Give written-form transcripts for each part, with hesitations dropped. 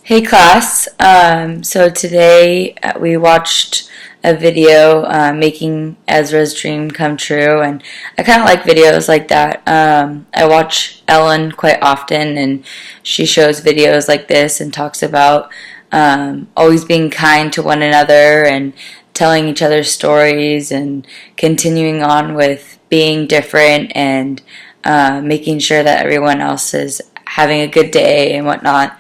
Hey class, so today we watched a video making Ezra's dream come true, and I kind of like videos like that. I watch Ellen quite often, and she shows videos like this and talks about always being kind to one another and telling each other stories and continuing on with being different and making sure that everyone else is having a good day and whatnot.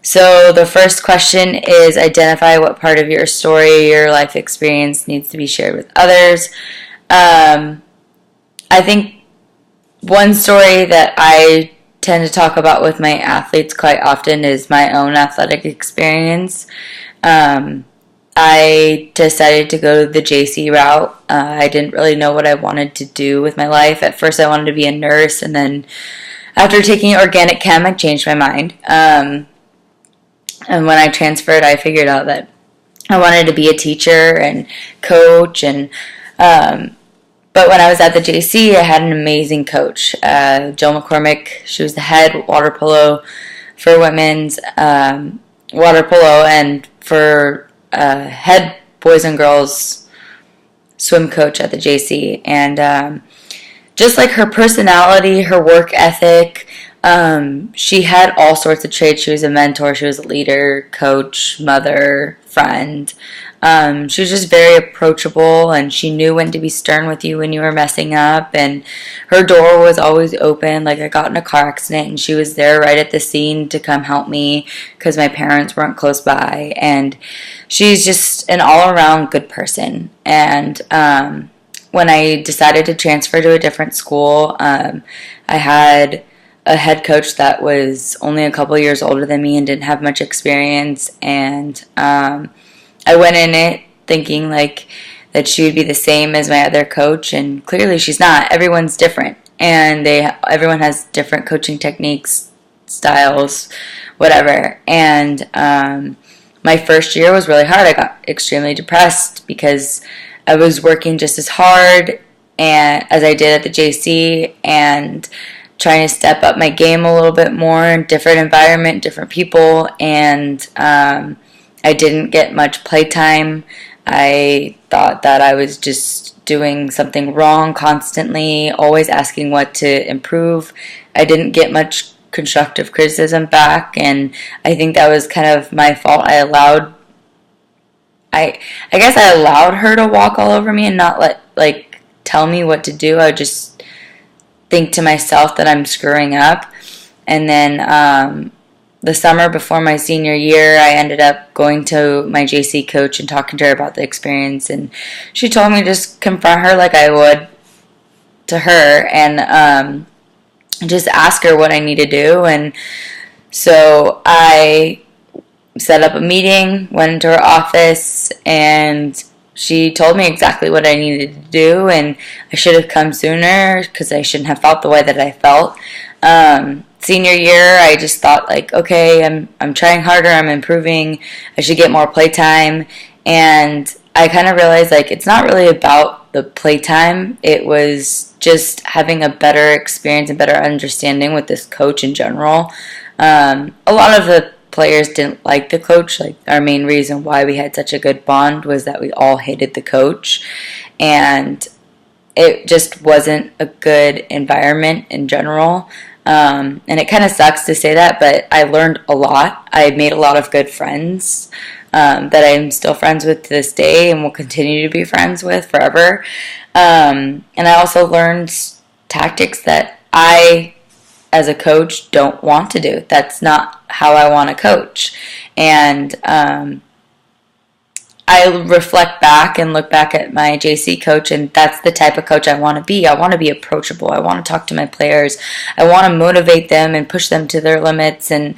So the first question is identify what part of your story, your life experience needs to be shared with others. I think one story that I tend to talk about with my athletes quite often is my own athletic experience. I decided to go the JC route. I didn't really know what I wanted to do with my life. At first I wanted to be a nurse, and then after taking organic chem, I changed my mind. And when I transferred, I figured out that I wanted to be a teacher and coach. And but when I was at the JC, I had an amazing coach, Jill McCormick. She was the head water polo for women's water polo, and for head boys and girls swim coach at the JC. And just like her personality, her work ethic, she had all sorts of traits. She was a mentor, she was a leader, coach, mother, friend. She was just very approachable, and she knew when to be stern with you when you were messing up, and her door was always open. Like, I got in a car accident and she was there right at the scene to come help me because my parents weren't close by. And she's just an all-around good person. And when I decided to transfer to a different school, I had a head coach that was only a couple years older than me and didn't have much experience. And I went in it thinking like that she would be the same as my other coach, and clearly she's not. Everyone's different, and everyone has different coaching techniques, styles, whatever. And my first year was really hard. I got extremely depressed because I was working just as hard as I did at the JC, and trying to step up my game a little bit more, different environment, different people, and I didn't get much playtime. I thought that I was just doing something wrong constantly, always asking what to improve. I didn't get much constructive criticism back, and I think that was kind of my fault. I guess I allowed her to walk all over me and not tell me what to do. I would just think to myself that I'm screwing up. And then the summer before my senior year, I ended up going to my JC coach and talking to her about the experience, and she told me to just confront her like I would to her, and just ask her what I need to do. And so I set up a meeting, went into her office, and she told me exactly what I needed to do, and I should have come sooner because I shouldn't have felt the way that I felt. Senior year, I just thought like, okay, I'm trying harder, I'm improving, I should get more playtime, and I kind of realized like it's not really about the playtime. It was just having a better experience and better understanding with this coach in general. A lot of the players didn't like the coach. Like, our main reason why we had such a good bond was that we all hated the coach, and it just wasn't a good environment in general. And it kind of sucks to say that, but I learned a lot. I made a lot of good friends that I'm still friends with to this day and will continue to be friends with forever. And I also learned tactics that I, as a coach, don't want to do. That's not how I want to coach. And I reflect back and look back at my JC coach, and that's the type of coach I want to be. I want to be approachable. I want to talk to my players. I want to motivate them and push them to their limits, and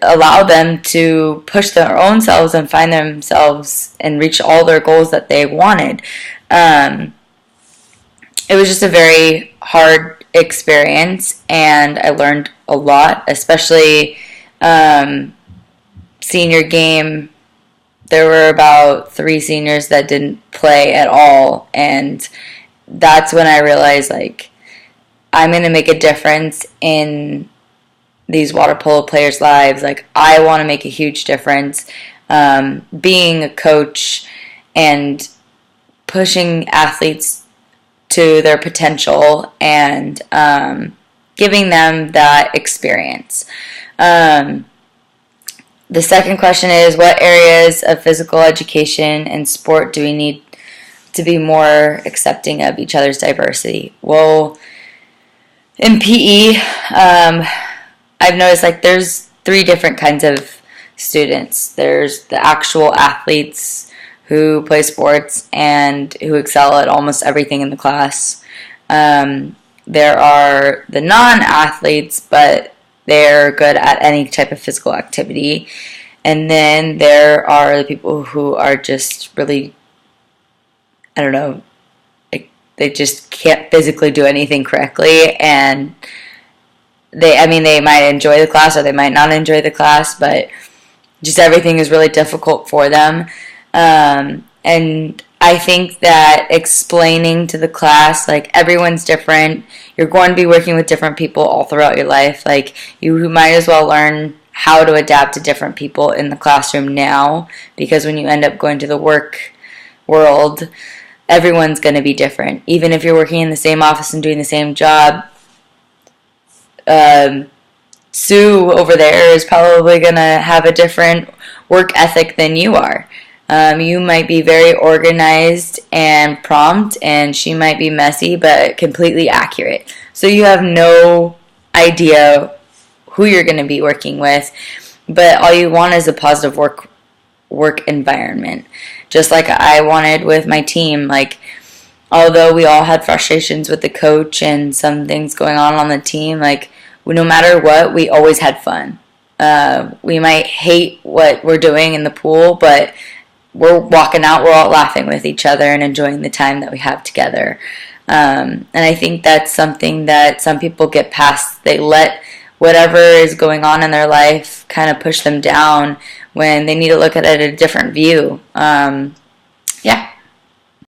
allow them to push their own selves and find themselves and reach all their goals that they wanted. It was just a very hard experience, and I learned a lot, especially senior game. There were about 3 seniors that didn't play at all, and that's when I realized, like, I'm going to make a difference in these water polo players' lives. Like, I want to make a huge difference. Being a coach and pushing athletes to their potential and giving them that experience. The second question is, what areas of physical education and sport do we need to be more accepting of each other's diversity? Well, in PE, I've noticed like there's 3 different kinds of students. There's the actual athletes who play sports and who excel at almost everything in the class. There are the non-athletes, but they're good at any type of physical activity. And then there are the people who are just really, I don't know, they just can't physically do anything correctly, and they might enjoy the class or they might not enjoy the class, but just everything is really difficult for them. And I think that explaining to the class, like, everyone's different. You're going to be working with different people all throughout your life. Like, you might as well learn how to adapt to different people in the classroom now, because when you end up going to the work world, everyone's going to be different. Even if you're working in the same office and doing the same job, Sue over there is probably going to have a different work ethic than you are. You might be very organized and prompt, and she might be messy but completely accurate. So you have no idea who you're going to be working with, but all you want is a positive work environment. Just like I wanted with my team. Like, although we all had frustrations with the coach and some things going on the team, like, no matter what, we always had fun. We might hate what we're doing in the pool, but we're walking out, we're all laughing with each other and enjoying the time that we have together. And I think that's something that some people get past. They let whatever is going on in their life kind of push them down when they need to look at it a different view. Yeah.